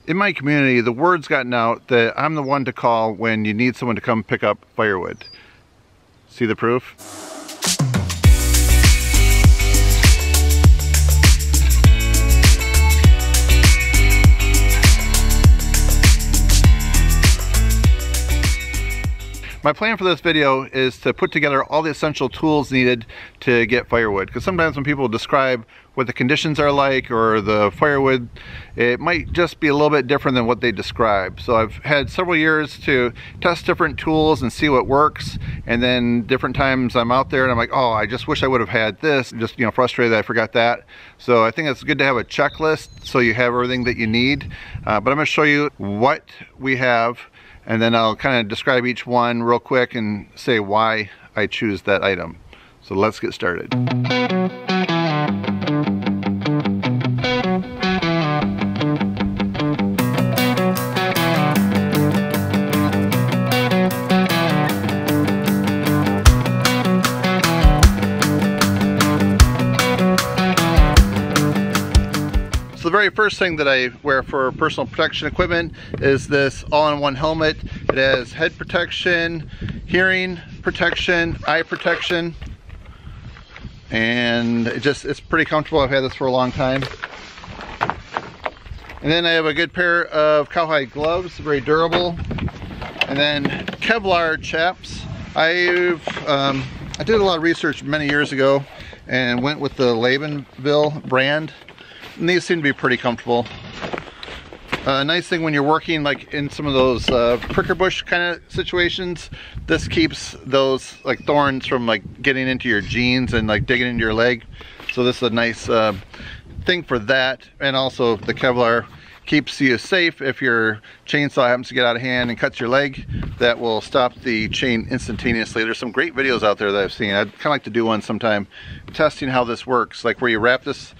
In my community, the word's gotten out that I'm the one to call when you need someone to come pick up firewood. See the proof? My plan for this video is to put together all the essential tools needed to get firewood, because sometimes when people describe what the conditions are like or the firewood, it might just be a little bit different than what they describe. So I've had several years to test different tools and see what works, and then different times I'm out there and I'm like, oh, I just wish I would have had this. I'm just, frustrated that I forgot that. So I think it's good to have a checklist so you have everything that you need. But I'm going to show you what we have, and then I'll kind of describe each one real quick and say why I choose that item. So let's get started. So the very first thing that I wear for personal protection equipment is this all-in-one helmet. It has head protection, hearing protection, eye protection, and it's pretty comfortable. I've had this for a long time. And then I have a good pair of Cowhide Gloves, very durable. And then Kevlar Chaps. I did a lot of research many years ago and went with the Labenville brand. And these seem to be pretty comfortable. Nice thing when you're working like in some of those pricker bush kind of situations, this keeps those like thorns from like getting into your jeans and like digging into your leg. So this is a nice thing for that. And also the Kevlar keeps you safe if your chainsaw happens to get out of hand and cuts your leg. That will stop the chain instantaneously. There's some great videos out there that I've seen. I'd kind of like to do one sometime testing how this works, like where you wrap this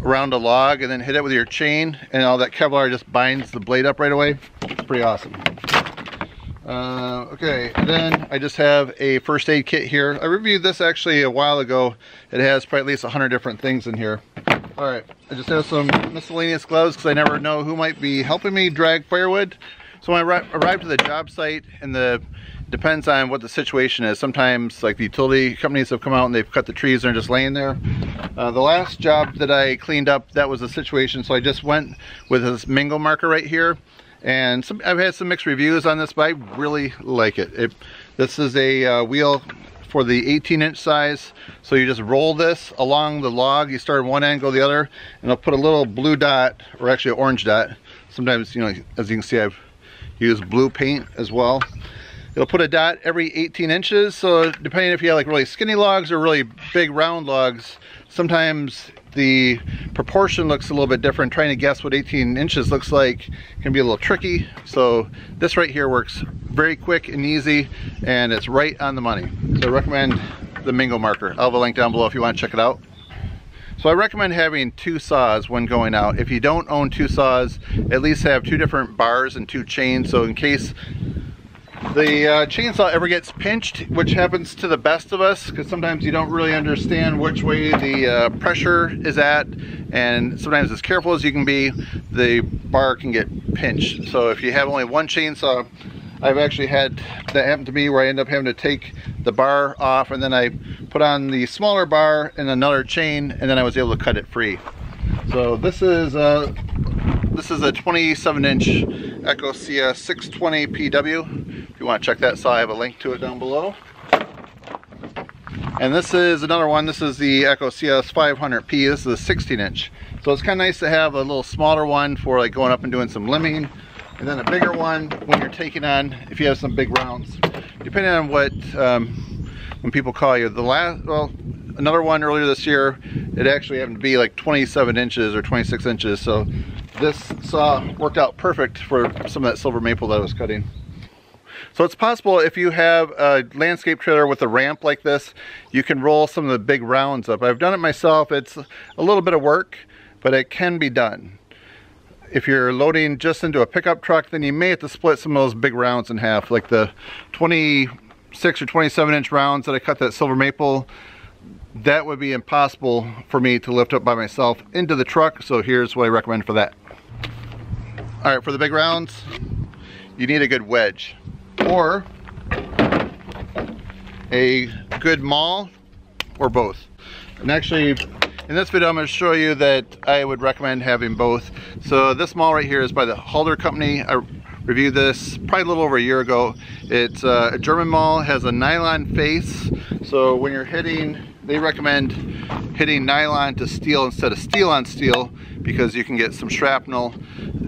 around a log and then hit it with your chain, and all that Kevlar just binds the blade up right away. It's pretty awesome. Okay, and then I just have a first aid kit here. I reviewed this actually a while ago. It has probably at least 100 different things in here. Alright, I just have some miscellaneous gloves because I never know who might be helping me drag firewood. So when I arrive to the job site, and depends on what the situation is. Sometimes like the utility companies have come out and they've cut the trees and they're just laying there. The last job that I cleaned up, that was the situation, so I just went with this mingle marker right here. And I've had some mixed reviews on this, but I really like it. This is a wheel for the 18-inch size. So you just roll this along the log. You start at one end, go the other, and it'll put a little blue dot, or actually an orange dot. Sometimes, as you can see, I've used blue paint as well. It'll put a dot every 18 inches, so depending if you have like really skinny logs or really big round logs, sometimes the proportion looks a little bit different. Trying to guess what 18 inches looks like can be a little tricky. So this right here works very quick and easy, and it's right on the money. So I recommend the mingle marker. I'll have a link down below if you want to check it out. So I recommend having two saws when going out. If you don't own two saws, at least have two different bars and two chains, so in case the chainsaw ever gets pinched, which happens to the best of us, because sometimes you don't really understand which way the pressure is at, and sometimes as careful as you can be, the bar can get pinched. So if you have only one chainsaw, I've actually had that happen to me where I end up having to take the bar off, and then I put on the smaller bar and another chain, and then I was able to cut it free. So this is a 27-inch Ecosia 620 PW. If you want to check that saw, I have a link to it down below. And this is another one. This is the Ecosia 500P. This is a 16-inch. So it's kind of nice to have a little smaller one for like going up and doing some limbing, and then a bigger one when you're taking on, if you have some big rounds. Depending on what, when people call you. Another one earlier this year, it actually happened to be like 27 inches or 26 inches. So this saw worked out perfect for some of that silver maple that I was cutting. So it's possible if you have a landscape trailer with a ramp like this, you can roll some of the big rounds up. I've done it myself. It's a little bit of work, but it can be done. If you're loading just into a pickup truck, then you may have to split some of those big rounds in half, like the 26 or 27-inch rounds that I cut that silver maple. That would be impossible for me to lift up by myself into the truck, so here's what I recommend for that. All right, for the big rounds, you need a good wedge or a good maul or both. And actually, in this video, I'm going to show you that I would recommend having both. So this maul right here is by the Halder company. I reviewed this probably a little over a year ago. It's a German maul, has a nylon face. So when you're hitting, they recommend hitting nylon to steel instead of steel on steel because you can get some shrapnel.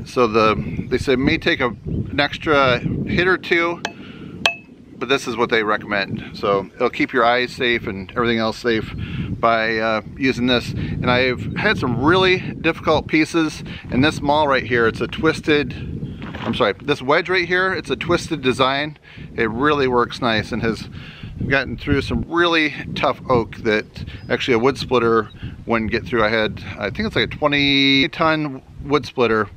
So they say it may take an extra hit or two, but this is what they recommend. So it'll keep your eyes safe and everything else safe by using this. And I've had some really difficult pieces, and this maul right here, it's a twisted, this wedge right here, it's a twisted design. It really works nice and has gotten through some really tough oak that actually a wood splitter wouldn't get through. I think it's like a 20-ton wood splitter,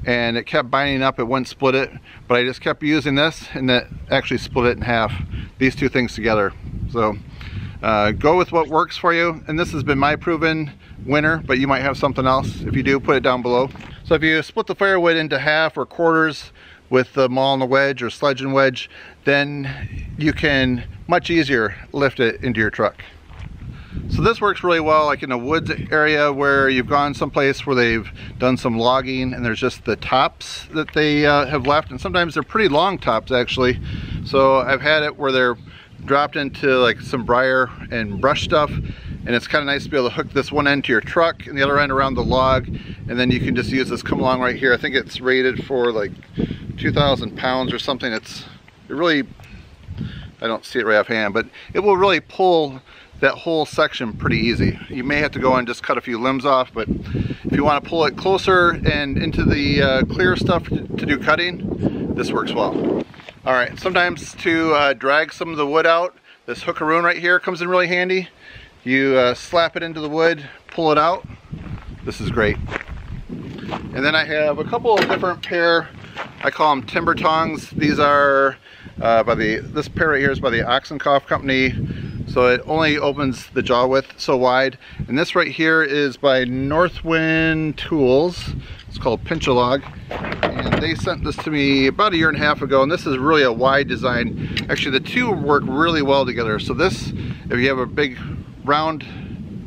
and it kept binding up, it wouldn't split it, but I just kept using this and that actually split it in half, these two things together. So go with what works for you, and this has been my proven winner, but you might have something else. If you do, put it down below. So if you split the firewood into half or quarters with the maul and the wedge or sledge and wedge, then you can much easier lift it into your truck. So this works really well like in a woods area where you've gone someplace where they've done some logging and there's just the tops that they have left, and sometimes they're pretty long tops actually. So I've had it where they're dropped into like some briar and brush stuff, and it's kind of nice to be able to hook this one end to your truck and the other end around the log, and then you can just use this come along right here. I think it's rated for like 2,000 pounds or something. It really, I don't see it right offhand, but it will really pull that whole section pretty easy. You may have to go and just cut a few limbs off, but if you want to pull it closer and into the clear stuff to do cutting, this works well. All right, sometimes to drag some of the wood out, this hookaroon right here comes in really handy. You slap it into the wood, pull it out. This is great. And then I have a couple of different pair, I call them timber tongs. These are this pair right here is by the Oxenkoff company. So it only opens the jaw width so wide. And this right here is by Northwind Tools. It's called Pinchot Log. And they sent this to me about a year and a half ago. And this is really a wide design. Actually, the two work really well together. So this, if you have a big round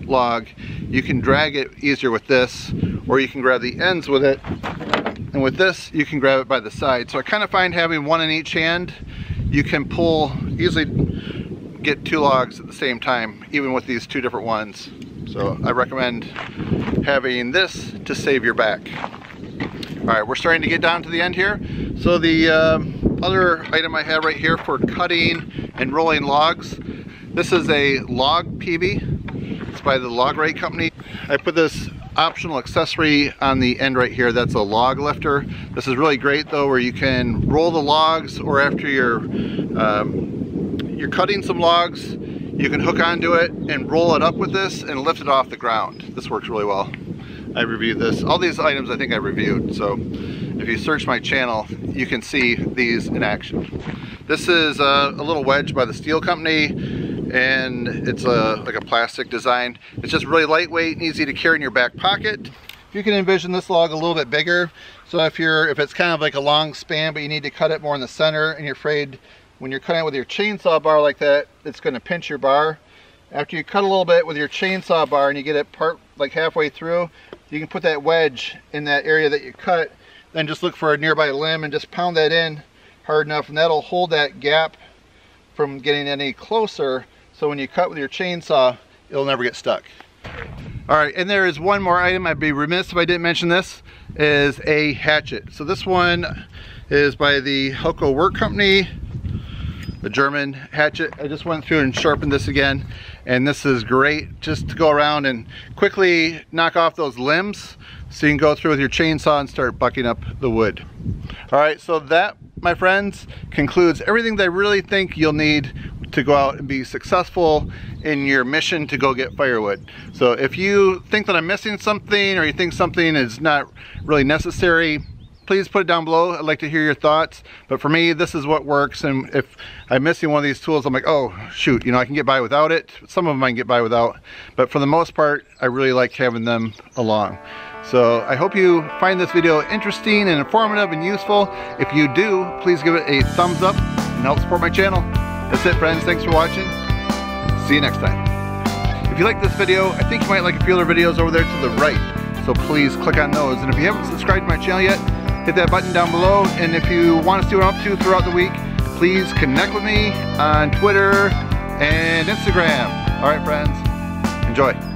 log, you can drag it easier with this, or you can grab the ends with it. And with this, you can grab it by the side. So I kind of find having one in each hand, you can pull easily, get two logs at the same time, even with these two different ones. So I recommend having this to save your back. All right, we're starting to get down to the end here. So the other item I have right here for cutting and rolling logs, this is a log PB. It's by the Log Rate company. I put this optional accessory on the end right here. That's a log lifter. This is really great though, where you can roll the logs, or after you're cutting some logs, you can hook onto it and roll it up with this and lift it off the ground. This works really well. I reviewed this. All these items I think I reviewed, so if you search my channel, you can see these in action. This is a little wedge by the Steel company, and it's like a plastic design. It's just really lightweight and easy to carry in your back pocket. You can envision this log a little bit bigger. So if it's kind of like a long span, but you need to cut it more in the center, and you're afraid when you're cutting it with your chainsaw bar like that, it's going to pinch your bar. After you cut a little bit with your chainsaw bar and you get it like halfway through, you can put that wedge in that area that you cut, then just look for a nearby limb and just pound that in hard enough, and that'll hold that gap from getting any closer, so when you cut with your chainsaw, it'll never get stuck. All right, and there is one more item. I'd be remiss if I didn't mention this, is a hatchet. So this one is by the Helco Work Company, the German hatchet. I just went through and sharpened this again, and this is great just to go around and quickly knock off those limbs, so you can go through with your chainsaw and start bucking up the wood. All right, so that, my friends, concludes everything that I really think you'll need to go out and be successful in your mission to go get firewood. So if you think that I'm missing something, or you think something is not really necessary, please put it down below. I'd like to hear your thoughts. But for me, this is what works. And if I'm missing one of these tools, I'm like, oh shoot, I can get by without it. Some of them I can get by without, but for the most part, I really like having them along. So I hope you find this video interesting and informative and useful. If you do, please give it a thumbs up and help support my channel. That's it, friends. Thanks for watching. See you next time. If you like this video, I think you might like a few other videos over there to the right. So please click on those. And if you haven't subscribed to my channel yet, hit that button down below. And if you want to see what I'm up to throughout the week, please connect with me on Twitter and Instagram. All right, friends. Enjoy.